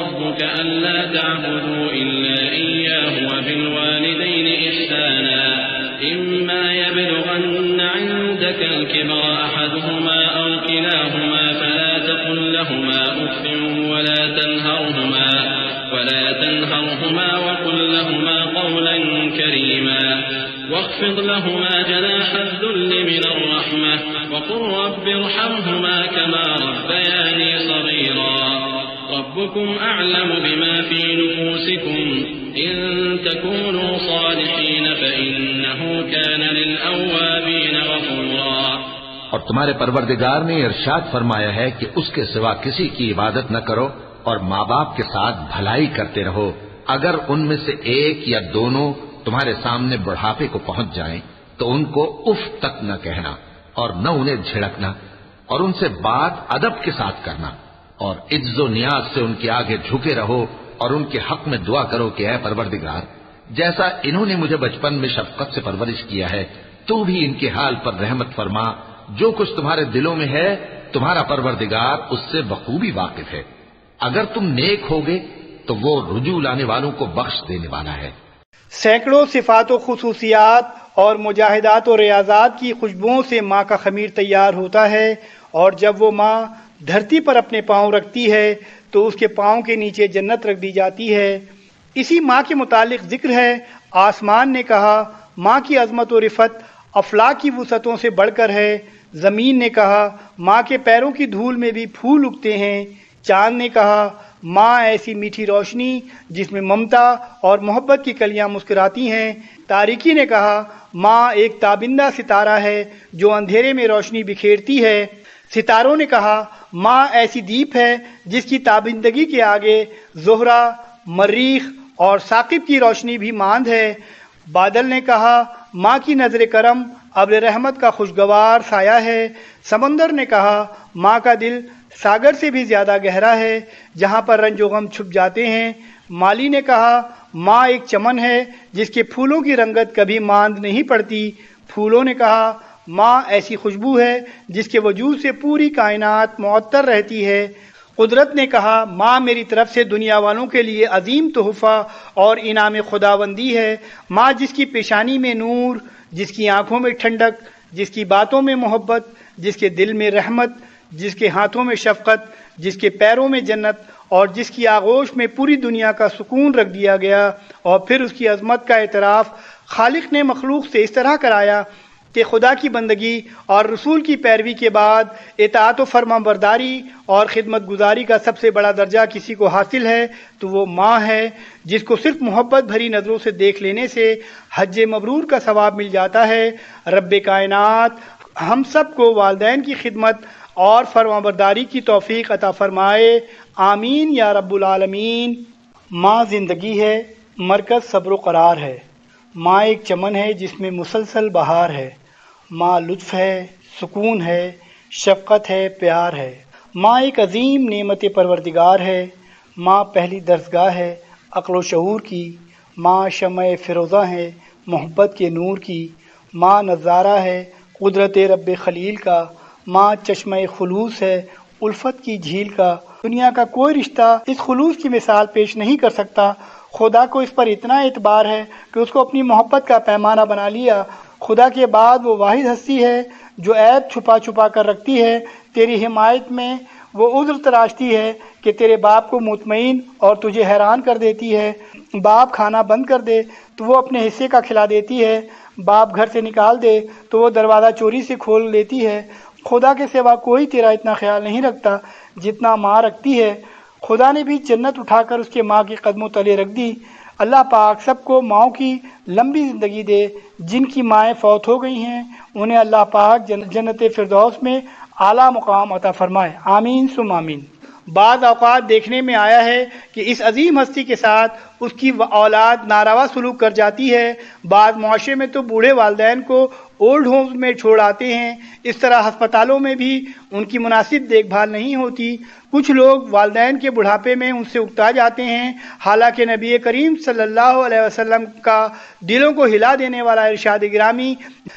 ربك ألا تعبدوا إلا إياه وبالوالدين إحسانا إما يبلغن عندك الكبر أحدهما أو كلاهما فلا تقل لهما أف ولا تنهرهما وقل لهما قولا كريما واخفض لهما جناح الذل من الرحمة وقل رب ارحمهما كما ربياني صغيرا ربكم أعلم بما في نفوسكم إن تكونوا صالحين فإنه كان للأوابين غفورا۔ اور تمہارے پروردگار نے ارشاد فرمایا ہے کہ اس کے سوا کسی کی عبادت نہ کرو اور ماں باپ کے ساتھ بھلائی کرتے رہو۔ اگر ان میں سے ایک یا دونوں تمہارے سامنے بڑھاپے کو پہنچ جائیں تو ان کو اف تک نہ کہنا اور نہ انہیں جھڑکنا، اور ان سے بات ادب کے ساتھ کرنا، اور عز و نیاز سے ان کے آگے جھکے رہو اور ان کے حق میں دعا کرو کہ اے پروردگار، جیسا انہوں نے مجھے بچپن میں شفقت سے پرورش کیا ہے تو بھی ان کے حال پر رحمت فرما۔ جو کچھ تمہارے دلوں میں ہے تمہارا پروردگار اس سے بخوبی واقف ہے۔ اگر تم نیک ہوگے تو وہ رجوع لانے والوں کو بخش دینے والا ہے۔ سینکڑوں صفات و خصوصیات اور مجاہدات و ریاضات کی خوشبوؤں سے ماں کا خمیر تیار ہوتا ہے، اور جب وہ ماں دھرتی پر اپنے پاؤں رکھتی ہے تو اس کے پاؤں کے نیچے جنت رکھ دی جاتی ہے۔ اسی ماں کے متعلق ذکر ہے، آسمان نے کہا ماں کی عظمت و رفت افلاک کی وسعتوں سے بڑھ کر ہے۔ زمین نے کہا ماں کے پیروں کی دھول میں بھی پھول اگتے ہیں۔ چاند نے کہا ماں ایسی میٹھی روشنی جس میں ممتا اور محبت کی کلیاں مسکراتی ہیں۔ تاریکی نے کہا ماں ایک تابندہ ستارہ ہے جو اندھیرے میں روشنی بکھیرتی ہے۔ ستاروں نے کہا ماں ایسی دیپ ہے جس کی تابندگی کے آگے زہرہ، مریخ اور ثاقب کی روشنی بھی ماند ہے۔ بادل نے کہا ماں کی نظر کرم ابر رحمت کا خوشگوار سایہ ہے۔ سمندر نے کہا ماں کا دل ساگر سے بھی زیادہ گہرا ہے جہاں پر رنج و غم چھپ جاتے ہیں۔ مالی نے کہا ماں ایک چمن ہے جس کے پھولوں کی رنگت کبھی ماند نہیں پڑتی۔ پھولوں نے کہا ماں ایسی خوشبو ہے جس کے وجود سے پوری کائنات معطر رہتی ہے۔ قدرت نے کہا ماں میری طرف سے دنیا والوں کے لیے عظیم تحفہ اور انعام خداوندی ہے۔ ماں جس کی پیشانی میں نور، جس کی آنکھوں میں ٹھنڈک، جس کی باتوں میں محبت، جس کے دل میں رحمت، جس کے ہاتھوں میں شفقت، جس کے پیروں میں جنت، اور جس کی آغوش میں پوری دنیا کا سکون رکھ دیا گیا۔ اور پھر اس کی عظمت کا اعتراف خالق نے مخلوق سے اس طرح کرایا کہ خدا کی بندگی اور رسول کی پیروی کے بعد اطاعت و فرما برداری اور خدمت گزاری کا سب سے بڑا درجہ کسی کو حاصل ہے تو وہ ماں ہے، جس کو صرف محبت بھری نظروں سے دیکھ لینے سے حج مبرور کا ثواب مل جاتا ہے۔ رب کائنات ہم سب کو والدین کی خدمت اور فرما برداری کی توفیق عطا فرمائے، آمین یا رب العالمین۔ ماں زندگی ہے، مرکز صبر و قرار ہے۔ ماں ایک چمن ہے جس میں مسلسل بہار ہے۔ ماں لطف ہے، سکون ہے، شفقت ہے، پیار ہے۔ ماں ایک عظیم نعمت پروردگار ہے۔ ماں پہلی درسگاہ ہے عقل و شعور کی۔ ماں شمع فروزہ ہے محبت کے نور کی۔ ماں نظارہ ہے قدرت رب خلیل کا۔ ماں چشمہ خلوص ہے الفت کی جھیل کا۔ دنیا کا کوئی رشتہ اس خلوص کی مثال پیش نہیں کر سکتا۔ خدا کو اس پر اتنا اعتبار ہے کہ اس کو اپنی محبت کا پیمانہ بنا لیا۔ خدا کے بعد وہ واحد ہستی ہے جو عیب چھپا چھپا کر رکھتی ہے۔ تیری حمایت میں وہ عذر تراشتی ہے کہ تیرے باپ کو مطمئن اور تجھے حیران کر دیتی ہے۔ باپ کھانا بند کر دے تو وہ اپنے حصے کا کھلا دیتی ہے۔ باپ گھر سے نکال دے تو وہ دروازہ چوری سے کھول لیتی ہے۔ خدا کے سوا کوئی تیرا اتنا خیال نہیں رکھتا جتنا ماں رکھتی ہے۔ خدا نے بھی جنت اٹھا کر اس کے ماں کے قدموں تلے رکھ دی۔ اللہ پاک سب کو ماؤں کی لمبی زندگی دے۔ جن کی مائیں فوت ہو گئی ہیں انہیں اللہ پاک جنت فردوس میں اعلیٰ مقام عطا فرمائے، آمین ثم آمین۔ بعض اوقات دیکھنے میں آیا ہے کہ اس عظیم ہستی کے ساتھ اس کی اولاد ناروا سلوک کر جاتی ہے۔ بعض معاشرے میں تو بوڑھے والدین کو اولڈ ہومز میں چھوڑ آتے ہیں، اس طرح ہسپتالوں میں بھی ان کی مناسب دیکھ بھال نہیں ہوتی۔ کچھ لوگ والدین کے بڑھاپے میں ان سے اکتا جاتے ہیں، حالانکہ نبی کریم صلی اللہ علیہ وسلم کا دلوں کو ہلا دینے والا ارشاد گرامی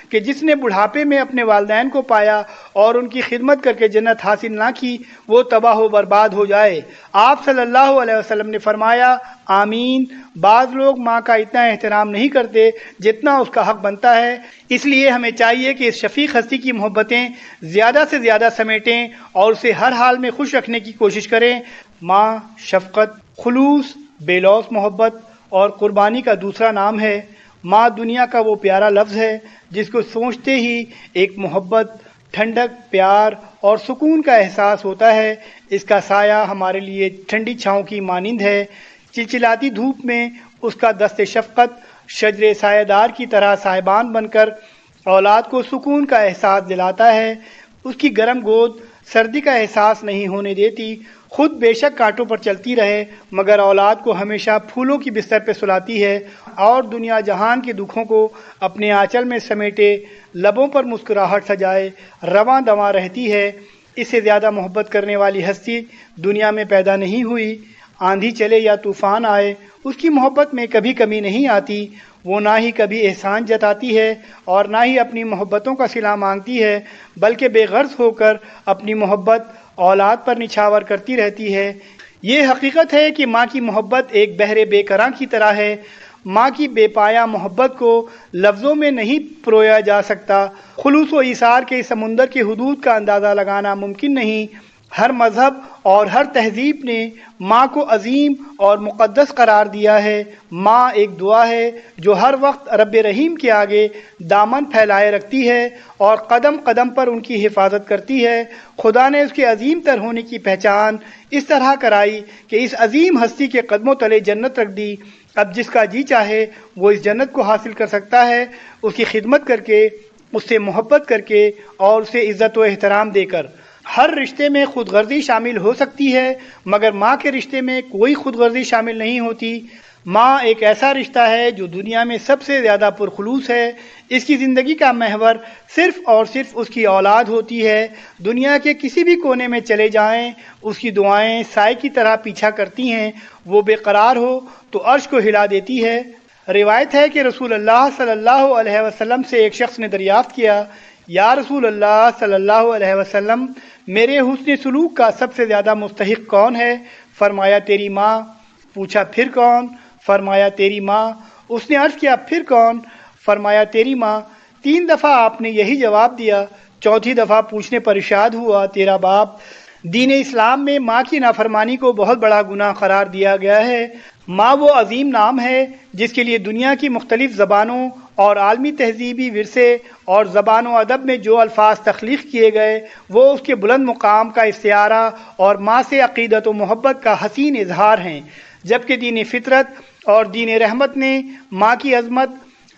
کہ جس نے بڑھاپے میں اپنے والدین کو پایا اور ان کی خدمت کر کے جنت حاصل نہ کی وہ تباہ و برباد ہو جائے۔ آپ صلی اللہ علیہ وسلم نے فرمایا آمین۔ بعض لوگ ماں کا اتنا احترام نہیں کرتے جتنا اس کا حق بنتا ہے، اس لیے ہمیں چاہیے کہ اس شفیق ہستی کی محبتیں زیادہ سے زیادہ سمیٹیں اور اسے ہر حال میں خوش رکھنے کی کوشش کریں۔ ماں شفقت، خلوص، بے لوث محبت اور قربانی کا دوسرا نام ہے۔ ماں دنیا کا وہ پیارا لفظ ہے جس کو سوچتے ہی ایک محبت، ٹھنڈک، پیار اور سکون کا احساس ہوتا ہے۔ اس کا سایہ ہمارے لیے ٹھنڈی چھاؤں کی مانند ہے۔ چلچلاتی دھوپ میں اس کا دست شفقت شجر سایہ دار کی طرح صاحبان بن کر اولاد کو سکون کا احساس دلاتا ہے۔ اس کی گرم گود سردی کا احساس نہیں ہونے دیتی۔ خود بے شک کانٹوں پر چلتی رہے مگر اولاد کو ہمیشہ پھولوں کی بستر پہ سلاتی ہے اور دنیا جہان کے دکھوں کو اپنے آنچل میں سمیٹے لبوں پر مسکراہٹ سجائے رواں دواں رہتی ہے۔ اس سے زیادہ محبت کرنے والی ہستی دنیا میں پیدا نہیں ہوئی۔ آندھی چلے یا طوفان آئے اس کی محبت میں کبھی کمی نہیں آتی۔ وہ نہ ہی کبھی احسان جتاتی ہے اور نہ ہی اپنی محبتوں کا صلہ مانگتی ہے، بلکہ بے غرض ہو کر اپنی محبت اولاد پر نچھاور کرتی رہتی ہے۔ یہ حقیقت ہے کہ ماں کی محبت ایک بحر بے کراں کی طرح ہے۔ ماں کی بے پایا محبت کو لفظوں میں نہیں پرویا جا سکتا۔ خلوص و ایثار کے سمندر کے حدود کا اندازہ لگانا ممکن نہیں۔ ہر مذہب اور ہر تہذیب نے ماں کو عظیم اور مقدس قرار دیا ہے۔ ماں ایک دعا ہے جو ہر وقت رب رحیم کے آگے دامن پھیلائے رکھتی ہے اور قدم قدم پر ان کی حفاظت کرتی ہے۔ خدا نے اس کے عظیم تر ہونے کی پہچان اس طرح کرائی کہ اس عظیم ہستی کے قدموں تلے جنت رکھ دی۔ اب جس کا جی چاہے وہ اس جنت کو حاصل کر سکتا ہے، اس کی خدمت کر کے، اس سے محبت کر کے اور اسے عزت و احترام دے کر۔ ہر رشتے میں خود غرضی شامل ہو سکتی ہے مگر ماں کے رشتے میں کوئی خود غرضی شامل نہیں ہوتی۔ ماں ایک ایسا رشتہ ہے جو دنیا میں سب سے زیادہ پرخلوص ہے۔ اس کی زندگی کا محور صرف اور صرف اس کی اولاد ہوتی ہے۔ دنیا کے کسی بھی کونے میں چلے جائیں اس کی دعائیں سائے کی طرح پیچھا کرتی ہیں۔ وہ بے قرار ہو تو عرش کو ہلا دیتی ہے۔ روایت ہے کہ رسول اللہ صلی اللہ علیہ وسلم سے ایک شخص نے دریافت کیا، یا رسول اللہ صلی اللہ علیہ وسلم، میرے حسن سلوک کا سب سے زیادہ مستحق کون ہے؟ فرمایا تیری ماں۔ پوچھا پھر کون؟ فرمایا تیری ماں۔ اس نے عرض کیا پھر کون؟ فرمایا تیری ماں۔ 3 دفعہ آپ نے یہی جواب دیا۔ چوتھی دفعہ پوچھنے پر ارشاد ہوا تیرا باپ۔ دین اسلام میں ماں کی نافرمانی کو بہت بڑا گناہ قرار دیا گیا ہے۔ ماں وہ عظیم نام ہے جس کے لیے دنیا کی مختلف زبانوں اور عالمی تہذیبی ورثے اور زبان و ادب میں جو الفاظ تخلیق کیے گئے وہ اس کے بلند مقام کا استعارہ اور ماں سے عقیدت و محبت کا حسین اظہار ہیں، جبکہ دین فطرت اور دین رحمت نے ماں کی عظمت،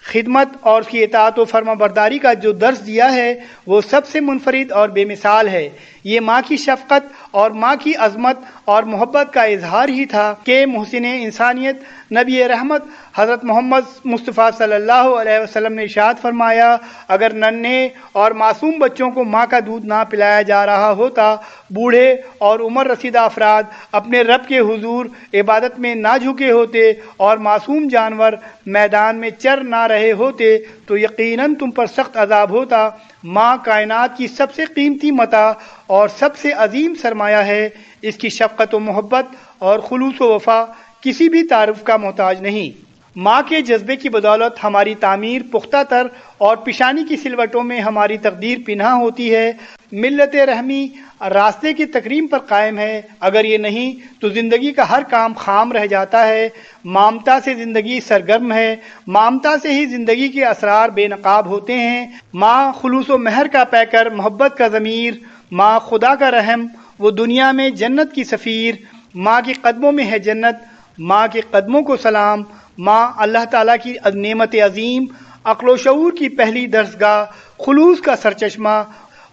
خدمت اور اس کی اطاعت و فرما برداری کا جو درس دیا ہے وہ سب سے منفرد اور بے مثال ہے۔ یہ ماں کی شفقت اور ماں کی عظمت اور محبت کا اظہار ہی تھا کہ محسن انسانیت نبی رحمت حضرت محمد مصطفیٰ صلی اللہ علیہ وسلم نے ارشاد فرمایا، اگر ننھے اور معصوم بچوں کو ماں کا دودھ نہ پلایا جا رہا ہوتا، بوڑھے اور عمر رسیدہ افراد اپنے رب کے حضور عبادت میں نہ جھکے ہوتے اور معصوم جانور میدان میں چر نہ رہے ہوتے تو یقیناً تم پر سخت عذاب ہوتا۔ ماں کائنات کی سب سے قیمتی متاع اور سب سے عظیم سرمایہ ہے۔ اس کی شفقت و محبت اور خلوص و وفا کسی بھی تعارف کا محتاج نہیں۔ ماں کے جذبے کی بدولت ہماری تعمیر پختہ تر اور پیشانی کی سلوٹوں میں ہماری تقدیر پنہاں ہوتی ہے۔ ملت رحمی راستے کی تکریم پر قائم ہے، اگر یہ نہیں تو زندگی کا ہر کام خام رہ جاتا ہے۔ مامتا سے زندگی سرگرم ہے، مامتا سے ہی زندگی کے اسرار بے نقاب ہوتے ہیں۔ ماں خلوص و مہر کا پیکر، محبت کا ضمیر، ماں خدا کا رحم، وہ دنیا میں جنت کی سفیر۔ ماں کے قدموں میں ہے جنت، ماں کے قدموں کو سلام۔ ماں اللہ تعالیٰ کی نعمت عظیم، عقل و شعور کی پہلی درسگاہ، خلوص کا سرچشمہ،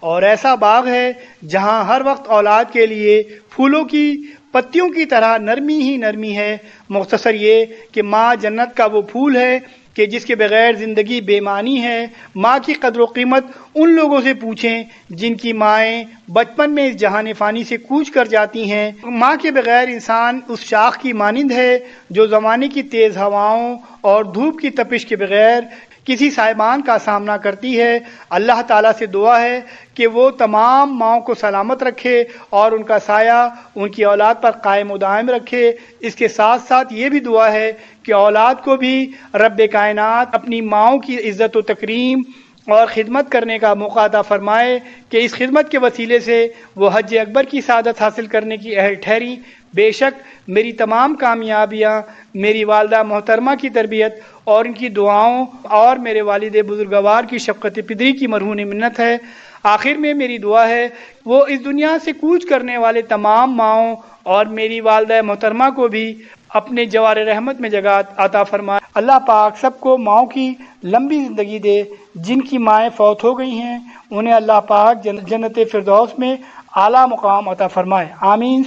اور ایسا باغ ہے جہاں ہر وقت اولاد کے لیے پھولوں کی پتیوں کی طرح نرمی ہی نرمی ہے۔ مختصر یہ کہ ماں جنت کا وہ پھول ہے کہ جس کے بغیر زندگی بے معنی ہے۔ ماں کی قدر و قیمت ان لوگوں سے پوچھیں جن کی مائیں بچپن میں اس جہان فانی سے کوچ کر جاتی ہیں۔ ماں کے بغیر انسان اس شاخ کی مانند ہے جو زمانے کی تیز ہواؤں اور دھوپ کی تپش کے بغیر کسی سائبان کا سامنا کرتی ہے۔ اللہ تعالیٰ سے دعا ہے کہ وہ تمام ماؤں کو سلامت رکھے اور ان کا سایہ ان کی اولاد پر قائم و دائم رکھے۔ اس کے ساتھ ساتھ یہ بھی دعا ہے کہ اولاد کو بھی رب کائنات اپنی ماؤں کی عزت و تکریم اور خدمت کرنے کا موقع عطا فرمائے کہ اس خدمت کے وسیلے سے وہ حج اکبر کی سعادت حاصل کرنے کی اہل ٹھہری۔ بے شک میری تمام کامیابیاں میری والدہ محترمہ کی تربیت اور ان کی دعاؤں اور میرے والد بزرگوار کی شفقت پدری کی مرہون منت ہے۔ آخر میں میری دعا ہے وہ اس دنیا سے کوچ کرنے والے تمام ماؤں اور میری والدہ محترمہ کو بھی اپنے جوار رحمت میں جگہ عطا فرمائے۔ اللہ پاک سب کو ماؤں کی لمبی زندگی دے۔ جن کی مائیں فوت ہو گئی ہیں انہیں اللہ پاک جنت فردوس میں اعلیٰ مقام عطا فرمائے، آمین۔